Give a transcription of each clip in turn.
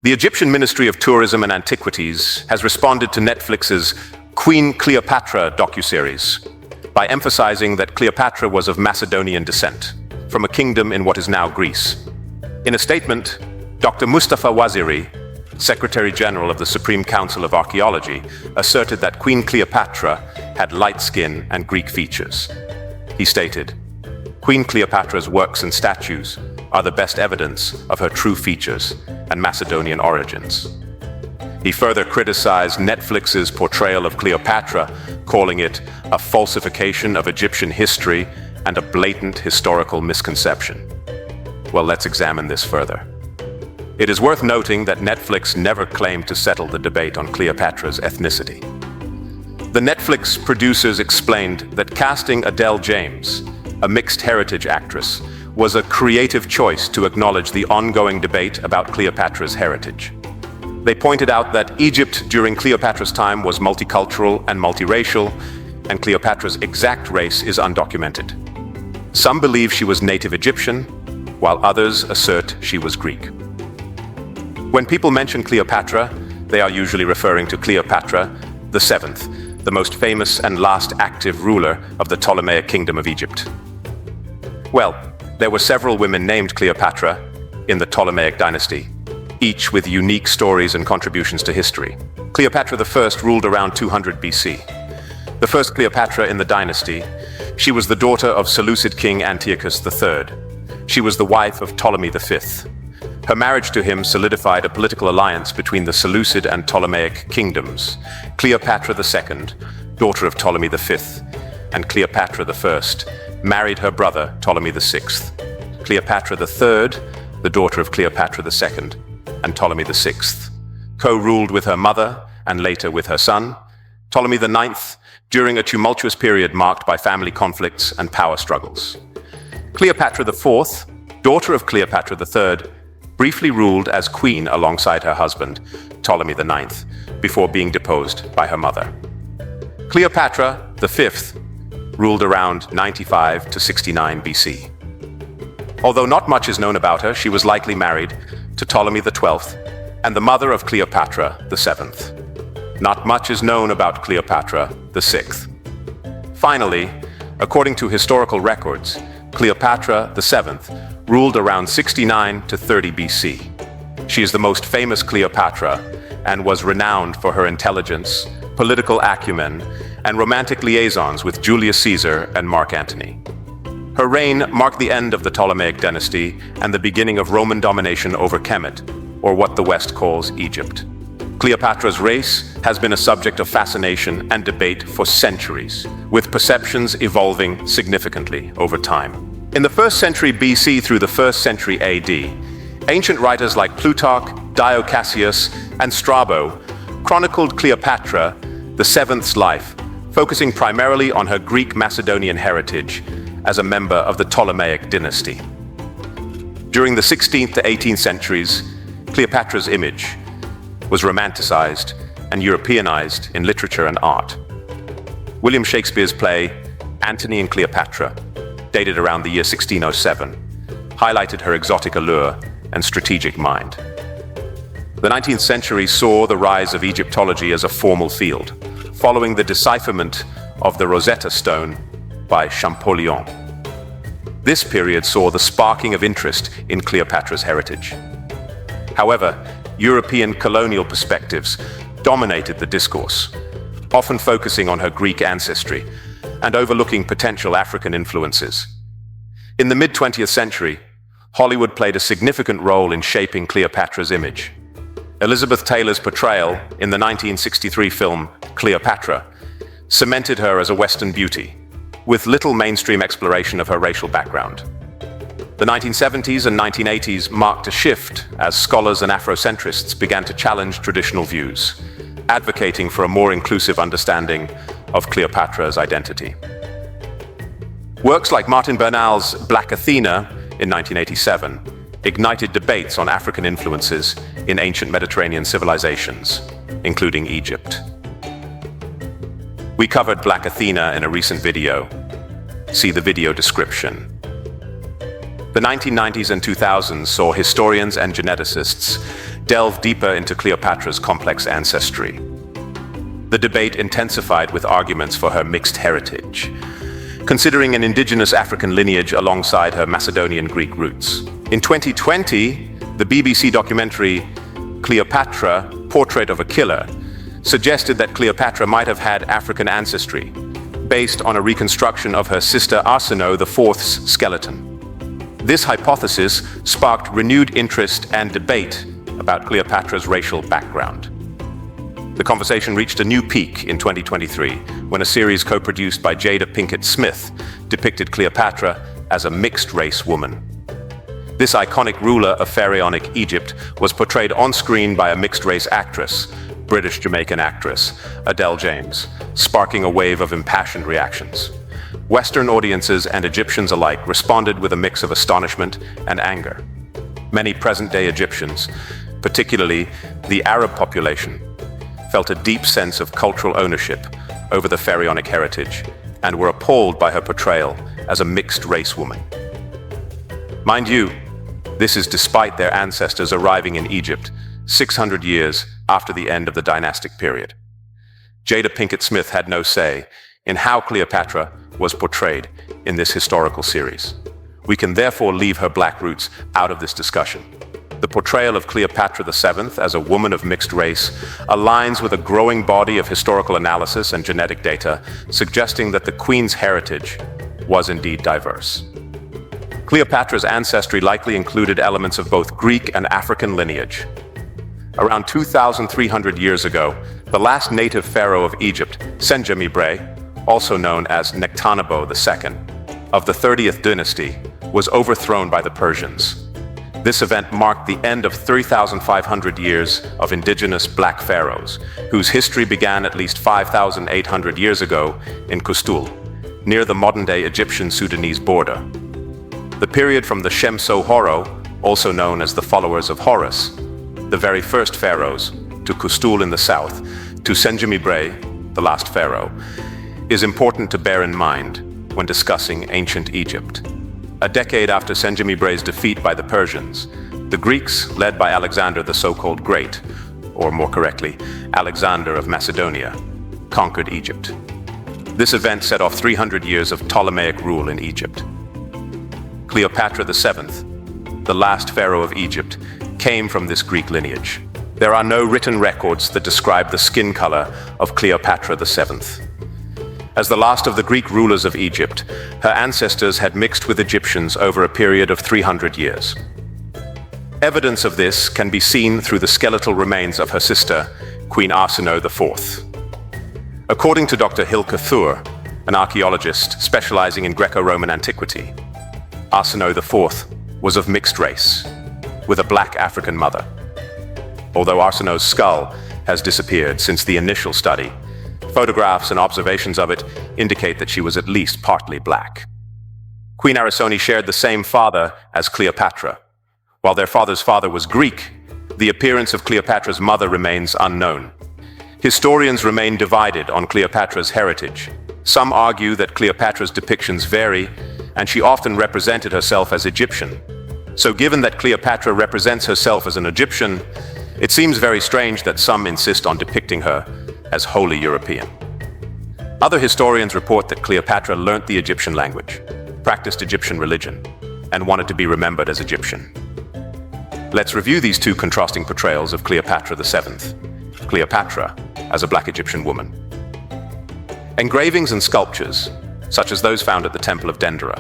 The Egyptian Ministry of Tourism and Antiquities has responded to Netflix's Queen Cleopatra docuseries by emphasizing that Cleopatra was of Macedonian descent, from a kingdom in what is now Greece. In a statement, Dr. Mustafa Waziri, Secretary General of the Supreme Council of Archaeology, asserted that Queen Cleopatra had light skin and Greek features. He stated, "Queen Cleopatra's works and statues are the best evidence of her true features and Macedonian origins." He further criticized Netflix's portrayal of Cleopatra, calling it a falsification of Egyptian history and a blatant historical misconception. Well, let's examine this further. It is worth noting that Netflix never claimed to settle the debate on Cleopatra's ethnicity. The Netflix producers explained that casting Adele James, a mixed heritage actress, was a creative choice to acknowledge the ongoing debate about Cleopatra's heritage. They pointed out that Egypt during Cleopatra's time was multicultural and multiracial, and Cleopatra's exact race is undocumented. Some believe she was native Egyptian, while others assert she was Greek. When people mention Cleopatra, they are usually referring to Cleopatra the Seventh, the most famous and last active ruler of the Ptolemaic Kingdom of Egypt. Well, there were several women named Cleopatra in the Ptolemaic dynasty, each with unique stories and contributions to history. Cleopatra I ruled around 200 BC. The first Cleopatra in the dynasty, she was the daughter of Seleucid king Antiochus III. She was the wife of Ptolemy V. Her marriage to him solidified a political alliance between the Seleucid and Ptolemaic kingdoms. Cleopatra II, daughter of Ptolemy V, and Cleopatra I, married her brother Ptolemy VI. Cleopatra III, the daughter of Cleopatra II and Ptolemy VI, co-ruled with her mother and later with her son, Ptolemy IX, during a tumultuous period marked by family conflicts and power struggles. Cleopatra IV, daughter of Cleopatra III, briefly ruled as queen alongside her husband, Ptolemy IX, before being deposed by her mother. Cleopatra V ruled around 95 to 69 BC. Although not much is known about her, she was likely married to Ptolemy XII and the mother of Cleopatra VII. Not much is known about Cleopatra VI. Finally, according to historical records, Cleopatra VII ruled around 69 to 30 BC. She is the most famous Cleopatra and was renowned for her intelligence, political acumen, and romantic liaisons with Julius Caesar and Mark Antony. Her reign marked the end of the Ptolemaic dynasty and the beginning of Roman domination over Kemet, or what the West calls Egypt. Cleopatra's race has been a subject of fascination and debate for centuries, with perceptions evolving significantly over time. In the 1st century BC through the 1st century AD, ancient writers like Plutarch, Dio Cassius, and Strabo chronicled Cleopatra VII's life, focusing primarily on her Greek Macedonian heritage as a member of the Ptolemaic dynasty. During the 16th to 18th centuries, Cleopatra's image was romanticized and Europeanized in literature and art. William Shakespeare's play, Antony and Cleopatra, dated around the year 1607, highlighted her exotic allure and strategic mind. The 19th century saw the rise of Egyptology as a formal field, following the decipherment of the Rosetta Stone by Champollion. This period saw the sparking of interest in Cleopatra's heritage. However, European colonial perspectives dominated the discourse, often focusing on her Greek ancestry and overlooking potential African influences. In the mid-20th century, Hollywood played a significant role in shaping Cleopatra's image. Elizabeth Taylor's portrayal in the 1963 film Cleopatra cemented her as a Western beauty, with little mainstream exploration of her racial background. The 1970s and 1980s marked a shift as scholars and Afrocentrists began to challenge traditional views, advocating for a more inclusive understanding of Cleopatra's identity. Works like Martin Bernal's Black Athena in 1987 ignited debates on African influences in ancient Mediterranean civilizations, including Egypt. We covered Black Athena in a recent video. See the video description. The 1990s and 2000s saw historians and geneticists delve deeper into Cleopatra's complex ancestry. The debate intensified with arguments for her mixed heritage, considering an indigenous African lineage alongside her Macedonian Greek roots. In 2020, the BBC documentary Cleopatra, Portrait of a Killer, suggested that Cleopatra might have had African ancestry, based on a reconstruction of her sister Arsinoe IV's skeleton. This hypothesis sparked renewed interest and debate about Cleopatra's racial background. The conversation reached a new peak in 2023 when a series co-produced by Jada Pinkett Smith depicted Cleopatra as a mixed-race woman. This iconic ruler of pharaonic Egypt was portrayed on-screen by a mixed-race actress, British-Jamaican actress Adele James, sparking a wave of impassioned reactions. Western audiences and Egyptians alike responded with a mix of astonishment and anger. Many present-day Egyptians, particularly the Arab population, felt a deep sense of cultural ownership over the pharaonic heritage and were appalled by her portrayal as a mixed-race woman. Mind you, this is despite their ancestors arriving in Egypt 600 years after the end of the dynastic period. Jada Pinkett Smith had no say in how Cleopatra was portrayed in this historical series. We can therefore leave her black roots out of this discussion. The portrayal of Cleopatra VII as a woman of mixed race aligns with a growing body of historical analysis and genetic data, suggesting that the queen's heritage was indeed diverse. Cleopatra's ancestry likely included elements of both Greek and African lineage. Around 2,300 years ago, the last native pharaoh of Egypt, Senjomibre, also known as Nectanebo II, of the 30th dynasty, was overthrown by the Persians. This event marked the end of 3,500 years of indigenous black pharaohs, whose history began at least 5,800 years ago in Qustul, near the modern-day Egyptian-Sudanese border. The period from the Shem-So-Horo, also known as the followers of Horus, the very first pharaohs, to Qustul in the south, to Senjomibre, the last pharaoh, is important to bear in mind when discussing ancient Egypt. A decade after Senjomibre's defeat by the Persians, the Greeks, led by Alexander the so-called Great, or more correctly, Alexander of Macedonia, conquered Egypt. This event set off 300 years of Ptolemaic rule in Egypt. Cleopatra VII, the last pharaoh of Egypt, came from this Greek lineage. There are no written records that describe the skin color of Cleopatra VII. As the last of the Greek rulers of Egypt, her ancestors had mixed with Egyptians over a period of 300 years. Evidence of this can be seen through the skeletal remains of her sister, Queen Arsinoe IV. According to Dr. Hilke Thur, an archaeologist specializing in Greco-Roman antiquity, Arsinoe IV was of mixed race, with a black African mother. Although Arsinoe's skull has disappeared since the initial study, photographs and observations of it indicate that she was at least partly black. Queen Arsinoe shared the same father as Cleopatra. While their father's father was Greek, the appearance of Cleopatra's mother remains unknown. Historians remain divided on Cleopatra's heritage. Some argue that Cleopatra's depictions vary, and she often represented herself as Egyptian. So given that Cleopatra represents herself as an Egyptian, it seems very strange that some insist on depicting her as wholly European. Other historians report that Cleopatra learnt the Egyptian language, practiced Egyptian religion, and wanted to be remembered as Egyptian. Let's review these two contrasting portrayals of Cleopatra VII, Cleopatra as a black Egyptian woman. Engravings and sculptures, such as those found at the Temple of Dendera,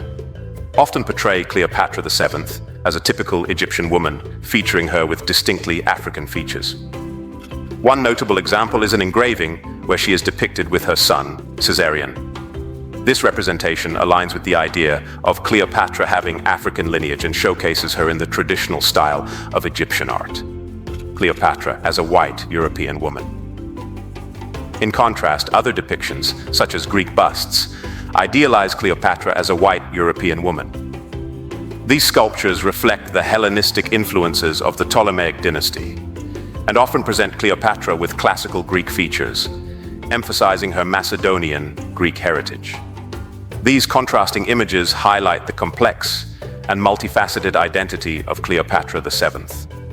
often portray Cleopatra VII as a typical Egyptian woman, featuring her with distinctly African features. One notable example is an engraving where she is depicted with her son, Caesarion. This representation aligns with the idea of Cleopatra having African lineage and showcases her in the traditional style of Egyptian art. Cleopatra as a white European woman. In contrast, other depictions, such as Greek busts, idealize Cleopatra as a white European woman. These sculptures reflect the Hellenistic influences of the Ptolemaic dynasty, and often present Cleopatra with classical Greek features, emphasizing her Macedonian Greek heritage. These contrasting images highlight the complex and multifaceted identity of Cleopatra VII.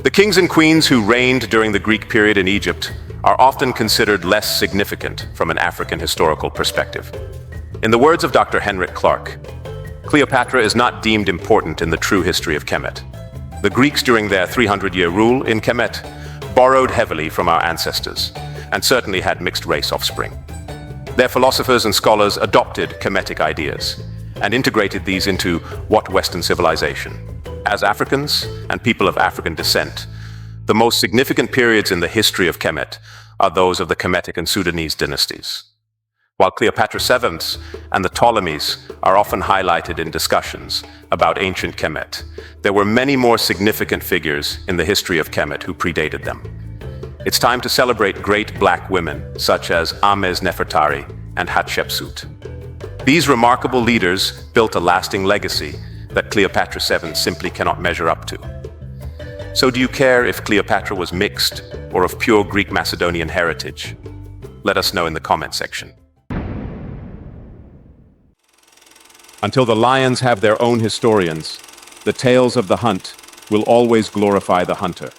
The kings and queens who reigned during the Greek period in Egypt are often considered less significant from an African historical perspective. In the words of Dr. Henrik Clark, Cleopatra is not deemed important in the true history of Kemet. The Greeks during their 300-year rule in Kemet borrowed heavily from our ancestors and certainly had mixed-race offspring. Their philosophers and scholars adopted Kemetic ideas and integrated these into what Western civilization. As Africans and people of African descent, the most significant periods in the history of Kemet are those of the Kemetic and Sudanese dynasties. While Cleopatra VII and the Ptolemies are often highlighted in discussions about ancient Kemet, there were many more significant figures in the history of Kemet who predated them. It's time to celebrate great black women such as Ahmes Nefertari and Hatshepsut. These remarkable leaders built a lasting legacy that Cleopatra VII simply cannot measure up to. So do you care if Cleopatra was mixed or of pure Greek Macedonian heritage? Let us know in the comment section. Until the lions have their own historians, the tales of the hunt will always glorify the hunter.